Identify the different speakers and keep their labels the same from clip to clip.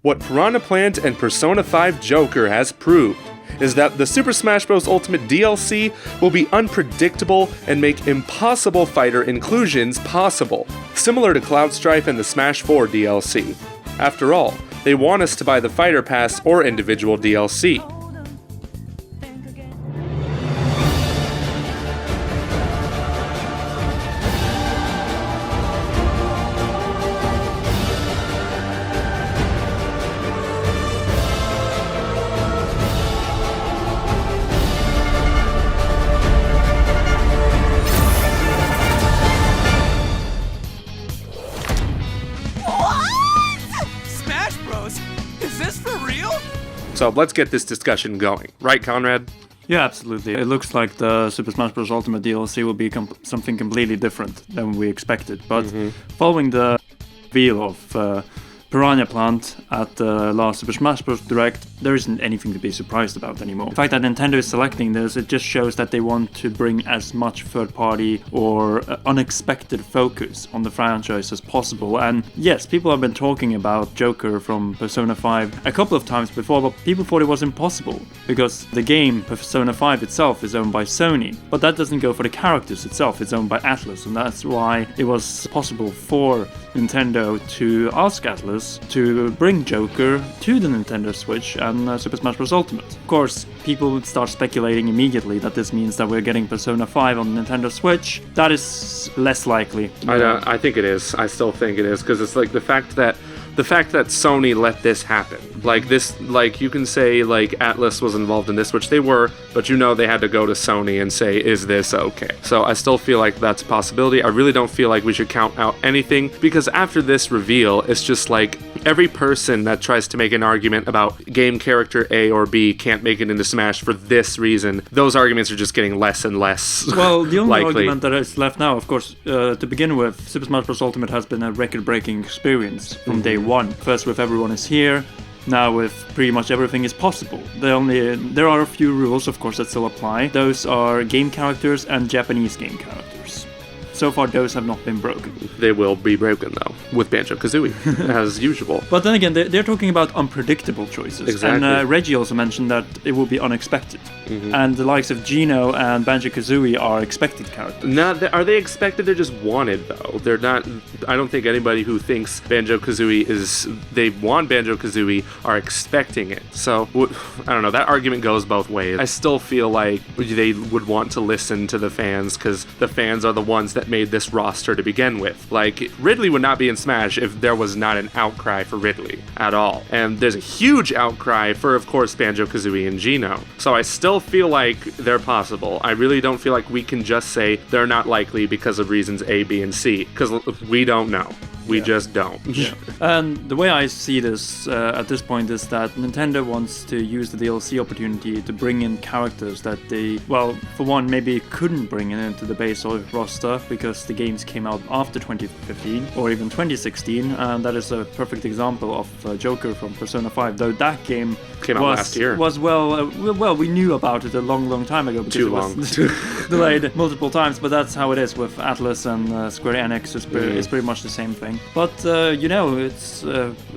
Speaker 1: What Piranha Plant and Persona 5 Joker has proved is that the Super Smash Bros. Ultimate DLC will be unpredictable and make impossible fighter inclusions possible, similar to Cloud Strife and the Smash 4 DLC. After all, they want us to buy the Fighter Pass or individual DLC. So let's get this discussion going. Right, Conrad?
Speaker 2: Yeah, absolutely. It looks like the Super Smash Bros. Ultimate DLC will be something completely different than we expected. But following the reveal of Piranha Plant at the last Super Smash Bros. Direct, there isn't anything to be surprised about anymore. The fact that Nintendo is selecting this, it just shows that they want to bring as much third-party or unexpected focus on the franchise as possible. And yes, people have been talking about Joker from Persona 5 a couple of times before, but people thought it was impossible because the game Persona 5 itself is owned by Sony. But that doesn't go for the characters itself, it's owned by Atlus, and that's why it was possible for Nintendo to ask Atlus to bring Joker to the Nintendo Switch and Super Smash Bros. Ultimate. Of course, people would start speculating immediately that this means that we're getting Persona 5 on Nintendo Switch. That is less likely.
Speaker 1: I think it is. I still think it is, because it's like the fact that Sony let this happen. You can say Atlus was involved in this, which they were, but they had to go to Sony and say, is this okay? So I still feel like that's a possibility. I really don't feel like we should count out anything, because after this reveal, it's just like every person that tries to make an argument about game character A or B can't make it into Smash for this reason, those arguments are just getting less and less
Speaker 2: Well, the only
Speaker 1: likely.
Speaker 2: argument that is left now, of course, to begin with, Super Smash Bros. Ultimate has been a record-breaking experience from day one. First with Everyone Is Here, now with pretty much everything is possible. There are a few rules, of course, that still apply. Those are game characters and Japanese game characters. So far, those have not been broken.
Speaker 1: They will be broken, though, with Banjo-Kazooie, as usual.
Speaker 2: But then again, they're talking about unpredictable choices.
Speaker 1: Exactly.
Speaker 2: And Reggie also mentioned that it will be unexpected. And the likes of Geno and Banjo-Kazooie are expected characters.
Speaker 1: Are they expected? They're just wanted, though. They're not. I don't think anybody who thinks Banjo-Kazooie they want Banjo-Kazooie are expecting it. So, I don't know. That argument goes both ways. I still feel like they would want to listen to the fans, because the fans are the ones that made this roster to begin with. Like, Ridley would not be in Smash if there was not an outcry for Ridley at all. And there's a huge outcry for, of course, Banjo-Kazooie and Geno. So I still feel like they're possible. I really don't feel like we can just say they're not likely because of reasons A, B, and C, because we don't know. We just don't.
Speaker 2: Yeah. And the way I see this at this point is that Nintendo wants to use the DLC opportunity to bring in characters that they, well, for one, maybe couldn't bring into the base roster because the games came out after 2015 or even 2016, and that is a perfect example of Joker from Persona 5, though that game
Speaker 1: came out last year.
Speaker 2: Was we knew about it a long time ago because
Speaker 1: Too
Speaker 2: it
Speaker 1: long.
Speaker 2: was delayed multiple times, but that's how it is with Atlus and Square Enix. It's pretty much the same thing. But it's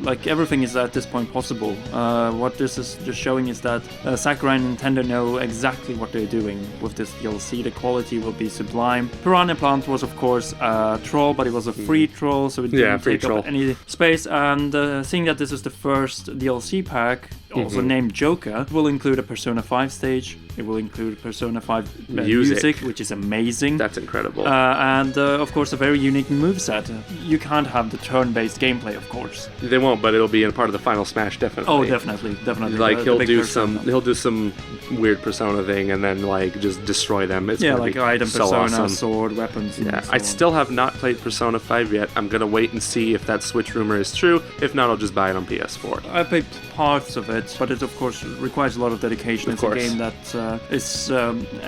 Speaker 2: like everything is at this point possible. What this is just showing is that Sakurai and Nintendo know exactly what they're doing with this DLC. The quality will be sublime. Piranha Plant was, of course, a troll, but it was a free troll, so it didn't take up any space. And seeing that this is the first DLC pack, also named Joker, will include a Persona 5 stage. It will include Persona 5 music, which is amazing.
Speaker 1: That's incredible.
Speaker 2: And of course, a very unique moveset. You can't have the turn-based gameplay, of course.
Speaker 1: They won't, but it'll be a part of the final Smash, definitely.
Speaker 2: Oh, definitely.
Speaker 1: Like he'll do some weird Persona thing and then just destroy them. It's
Speaker 2: like item
Speaker 1: so
Speaker 2: Persona,
Speaker 1: awesome.
Speaker 2: Sword, weapons.
Speaker 1: Yeah,
Speaker 2: so
Speaker 1: I still have not played Persona 5 yet. I'm gonna wait and see if that Switch rumor is true. If not, I'll just buy it on PS4.
Speaker 2: I played parts of it. it, but it of course requires a lot of dedication.
Speaker 1: Of
Speaker 2: It's
Speaker 1: course.
Speaker 2: a game that is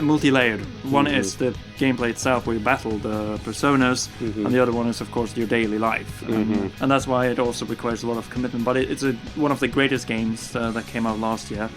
Speaker 2: multi-layered. One is the gameplay itself, where you battle the personas, and the other one is of course your daily life, and that's why it also requires a lot of commitment. But it's one of the greatest games that came out last year,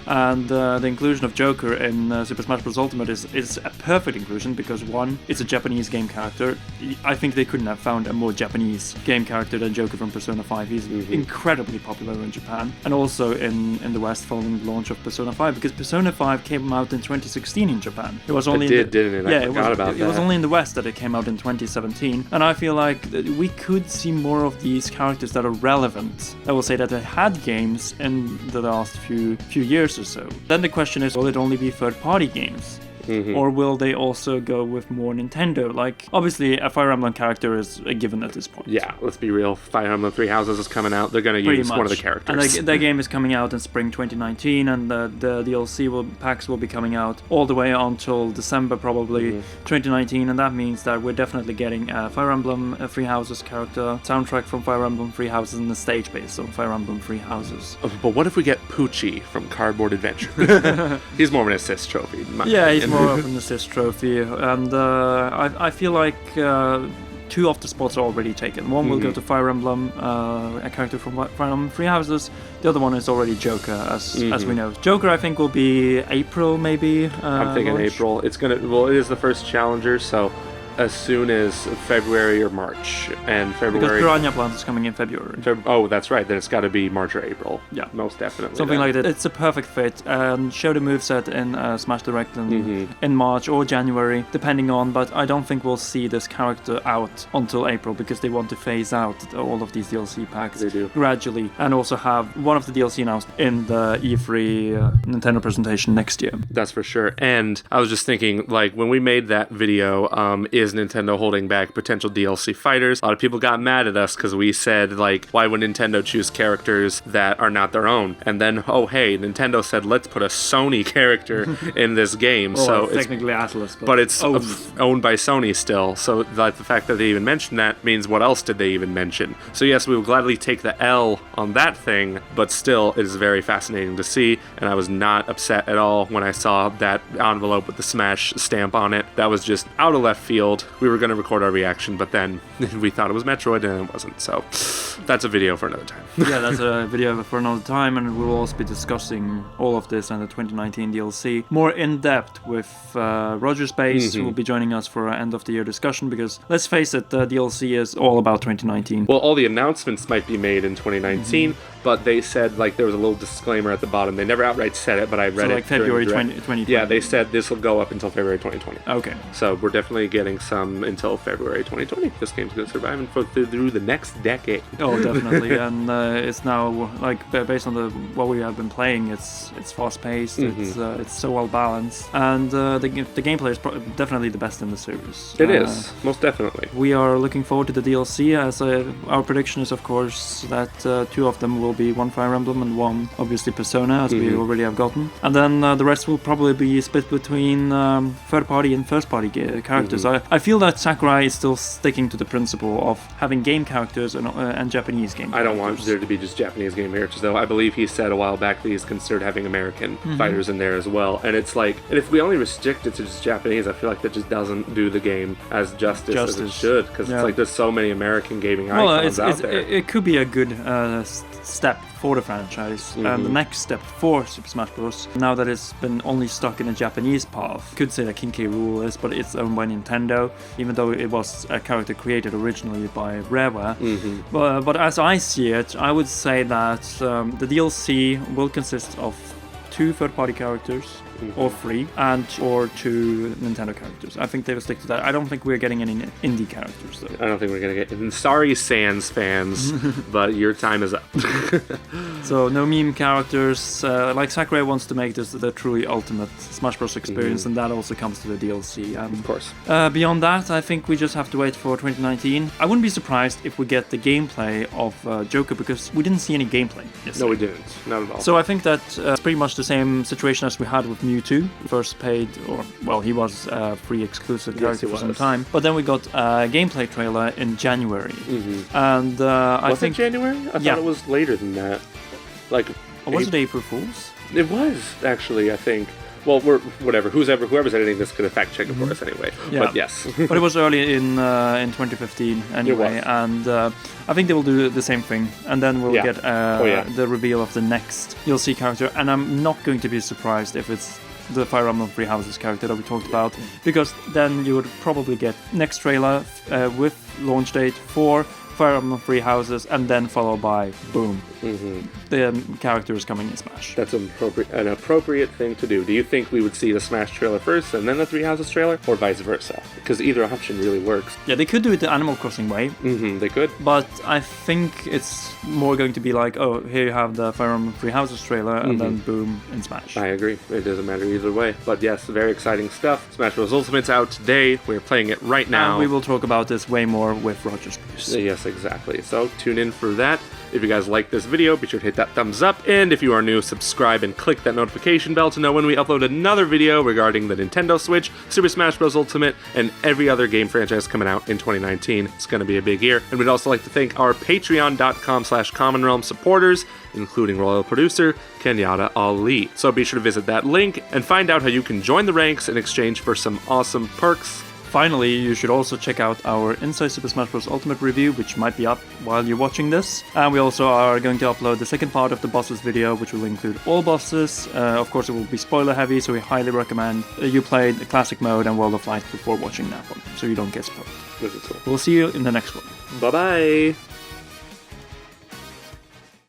Speaker 2: and the inclusion of Joker in Super Smash Bros. Ultimate is a perfect inclusion because one, it's a Japanese game character. I think they couldn't have found a more Japanese game character than Joker from Persona 5. He's incredibly popular in Japan, and also in the West following the launch of Persona 5, because Persona 5 came out in 2016 in Japan. It was only
Speaker 1: didn't it?
Speaker 2: Yeah,
Speaker 1: I forgot about
Speaker 2: it was only in the West that it came out in 2017, and I feel like we could see more of these characters that are relevant. I will say that they had games in the last few years or so. Then the question is, will it only be third-party games? Or will they also go with more Nintendo? Like, obviously, a Fire Emblem character is a given at this point.
Speaker 1: Yeah, let's be real. Fire Emblem Three Houses is coming out. They're going to use one of the characters.
Speaker 2: And that game is coming out in spring 2019, and the DLC packs will be coming out all the way until December, probably 2019, and that means that we're definitely getting a Fire Emblem Three Houses character, soundtrack from Fire Emblem Three Houses, and the stage based on Fire Emblem Three Houses.
Speaker 1: But what if we get Poochie from Cardboard Adventure? He's more of an assist trophy.
Speaker 2: Yeah, he's more of an assist trophy, and I feel like two of the spots are already taken. One will go to Fire Emblem, a character from Fire Emblem Three Houses. The other one is already Joker, as we know. Joker, I think, will be April, maybe.
Speaker 1: I'm thinking
Speaker 2: launch.
Speaker 1: April. It is the first challenger, so as soon as February or March, and February.
Speaker 2: Because Piranha Plant is coming in February.
Speaker 1: Oh, that's right. Then it's got to be March or April.
Speaker 2: Yeah,
Speaker 1: most definitely.
Speaker 2: Something like that. It's a perfect fit. Show the moveset in Smash Direct in March or January, depending on. But I don't think we'll see this character out until April because they want to phase out all of these DLC packs gradually, and also have one of the DLC announced in the E3 Nintendo presentation next year.
Speaker 1: That's for sure. And I was just thinking, like, when we made that video, is Nintendo holding back potential DLC fighters? A lot of people got mad at us because we said, like, why would Nintendo choose characters that are not their own? And then, oh hey, Nintendo said, let's put a Sony character in this game.
Speaker 2: Well,
Speaker 1: so
Speaker 2: it's technically Atlas,
Speaker 1: but it's owned by Sony still. So like, the fact that they even mentioned that means what else did they even mention? So yes, we will gladly take the L on that thing, but still, it is very fascinating to see. And I was not upset at all when I saw that envelope with the Smash stamp on it. That was just out of left field. We were going to record our reaction, but then we thought it was Metroid and it wasn't. So that's a video for another time.
Speaker 2: Yeah, that's a video for another time, and we'll also be discussing all of this and the 2019 DLC more in depth with Roger Space, who will be joining us for our end of the year discussion, because let's face it, the DLC is all about 2019.
Speaker 1: Well, all the announcements might be made in 2019, but they said, like, there was a little disclaimer at the bottom. They never outright said it, but I read it.
Speaker 2: Like February 2020.
Speaker 1: Yeah, they said this will go up until February 2020.
Speaker 2: Okay.
Speaker 1: So we're definitely getting some until February 2020. This game's going to survive and through the next decade.
Speaker 2: Oh, definitely. And it's now, like, based on what we have been playing, it's fast-paced, it's so well-balanced, and the gameplay is definitely the best in the series.
Speaker 1: It is, most definitely.
Speaker 2: We are looking forward to the DLC, as our prediction is, of course, that two of them will be one Fire Emblem and one, obviously, Persona, as we already have gotten. And then the rest will probably be split between third-party and first-party characters. I feel that Sakurai is still sticking to the principle of having game characters and Japanese game characters.
Speaker 1: I don't want there to be just Japanese game characters, though. I believe he said a while back that he's considered having American fighters in there as well. And it's like, and if we only restrict it to just Japanese, I feel like that just doesn't do the game as justice. As it should, because it's like there's so many American gaming icons out there.
Speaker 2: It could be a good step for the franchise, and the next step for Super Smash Bros. Now that it's been only stuck in a Japanese path, you could say that King K. Rool is, but it's owned by Nintendo, even though it was a character created originally by Rareware. But as I see it, I would say that the DLC will consist of two third-party characters, or three, or two Nintendo characters. I think they will stick to that. I don't think we're getting any indie characters, though.
Speaker 1: I don't think we're going to get... Sorry, Sans fans, but your time is up.
Speaker 2: So, no meme characters. Like, Sakurai wants to make this the truly ultimate Smash Bros. Experience, and that also comes to the DLC.
Speaker 1: Of course.
Speaker 2: Beyond that, I think we just have to wait for 2019. I wouldn't be surprised if we get the gameplay of Joker, because we didn't see any gameplay yesterday.
Speaker 1: No, we didn't. Not at all.
Speaker 2: So I think that it's pretty much the same situation as we had with Mewtwo. First paid, he was a free exclusive character for some time. But then we got a gameplay trailer in January. And I think...
Speaker 1: Was it January? I thought it was later than that. Like
Speaker 2: Or was it April Fool's?
Speaker 1: It was, actually, I think. Well, whatever. Whoever's editing this could have fact checked it for us anyway.
Speaker 2: Yeah.
Speaker 1: But yes.
Speaker 2: But it was early in 2015 anyway,
Speaker 1: was.
Speaker 2: and I think they will do the same thing, and then we'll get the reveal of the next DLC character, and I'm not going to be surprised if it's the Fire Emblem Three Houses character that we talked about, because then you would probably get next trailer with launch date for Fire Emblem Three Houses, and then followed by boom, the character is coming in Smash.
Speaker 1: That's an appropriate thing to do. Do you think we would see the Smash trailer first and then the Three Houses trailer, or vice versa? Because either option really works.
Speaker 2: Yeah, they could do it the Animal Crossing way.
Speaker 1: They could.
Speaker 2: But I think it's more going to be like, oh, here you have the Fire Emblem Three Houses trailer, and then boom, in Smash.
Speaker 1: I agree. It doesn't matter either way. But yes, very exciting stuff. Smash Bros. Ultimate's out today. We're playing it right now.
Speaker 2: And we will talk about this way more with Roger's Boost.
Speaker 1: Yes, exactly. So tune in for that. If you guys like this video, be sure to hit that thumbs up. And if you are new, subscribe and click that notification bell to know when we upload another video regarding the Nintendo Switch, Super Smash Bros. Ultimate, and every other game franchise coming out in 2019. It's going to be a big year. And we'd also like to thank our patreon.com/CommonRealm supporters, including royal producer Kenyatta Ali. So be sure to visit that link and find out how you can join the ranks in exchange for some awesome perks.
Speaker 2: Finally, you should also check out our Inside Super Smash Bros. Ultimate review, which might be up while you're watching this. And we also are going to upload the second part of the bosses video, which will include all bosses. Of course, it will be spoiler heavy, so we highly recommend you play the classic mode and World of Light before watching that one, so you don't get spoiled.
Speaker 1: This is cool.
Speaker 2: We'll see you in the next one.
Speaker 1: Bye-bye.